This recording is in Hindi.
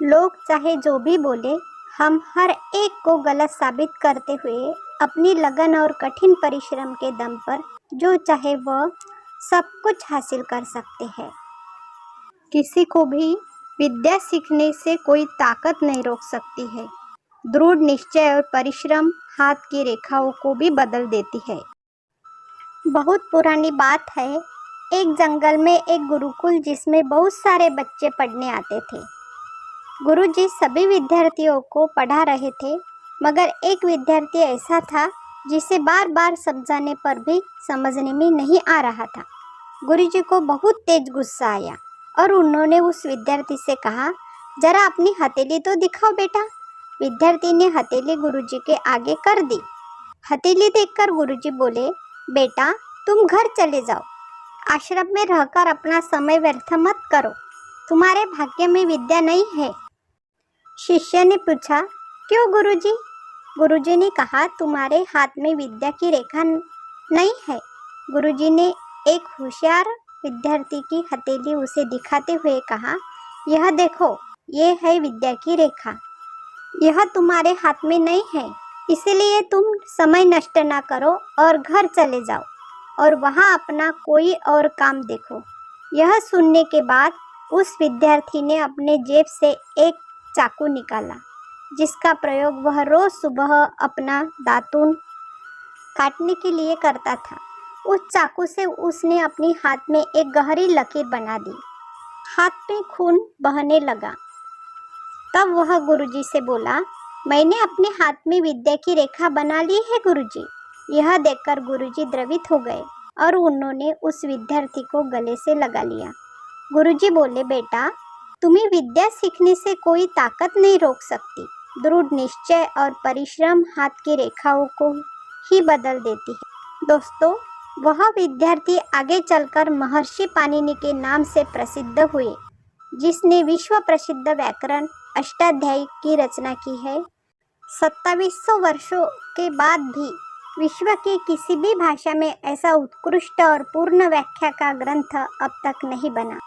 लोग चाहे जो भी बोले, हम हर एक को गलत साबित करते हुए अपनी लगन और कठिन परिश्रम के दम पर जो चाहे वह सब कुछ हासिल कर सकते हैं। किसी को भी विद्या सीखने से कोई ताकत नहीं रोक सकती है। दृढ़ निश्चय और परिश्रम हाथ की रेखाओं को भी बदल देती है। बहुत पुरानी बात है, एक जंगल में एक गुरुकुल जिसमें बहुत सारे बच्चे पढ़ने आते थे। गुरुजी सभी विद्यार्थियों को पढ़ा रहे थे, मगर एक विद्यार्थी ऐसा था जिसे बार बार समझाने पर भी समझने में नहीं आ रहा था। गुरुजी को बहुत तेज गुस्सा आया और उन्होंने उस विद्यार्थी से कहा, जरा अपनी हथेली तो दिखाओ बेटा। विद्यार्थी ने हथेली गुरुजी के आगे कर दी। हथेली देखकर गुरुजी बोले, बेटा तुम घर चले जाओ, आश्रम में रहकर अपना समय व्यर्थ मत करो, तुम्हारे भाग्य में विद्या नहीं है। शिष्य ने पूछा, क्यों गुरुजी? गुरुजी ने कहा, तुम्हारे हाथ में विद्या की रेखा नहीं है। गुरुजी ने एक होशियार विद्यार्थी की हथेली उसे दिखाते हुए कहा, यह देखो, ये है विद्या की रेखा। यह तुम्हारे हाथ में नहीं है, इसलिए तुम समय नष्ट ना करो और घर चले जाओ और वहाँ अपना कोई और काम देखो। यह सुनने के बाद उस विद्यार्थी ने अपने जेब से एक चाकू निकाला, जिसका प्रयोग वह रोज सुबह अपना दातून काटने के लिए करता था। उस चाकू से उसने अपने हाथ में एक गहरी लकीर बना दी। हाथ में खून बहने लगा। तब वह गुरुजी से बोला, मैंने अपने हाथ में विद्या की रेखा बना ली है गुरुजी। यह देखकर गुरुजी द्रवित हो गए और उन्होंने उस विद्यार्थी को गले से लगा लिया। गुरुजी बोले, बेटा तुम्हें विद्या सीखने से कोई ताकत नहीं रोक सकती। दृढ़ निश्चय और परिश्रम हाथ की रेखाओं को ही बदल देती है। दोस्तों, वह विद्यार्थी आगे चलकर महर्षि पाणिनि के नाम से प्रसिद्ध हुए, जिसने विश्व प्रसिद्ध व्याकरण अष्टाध्यायी की रचना की है। 2700 वर्षों के बाद भी विश्व की किसी भी भाषा में ऐसा उत्कृष्ट और पूर्ण व्याख्या का ग्रंथ अब तक नहीं बना।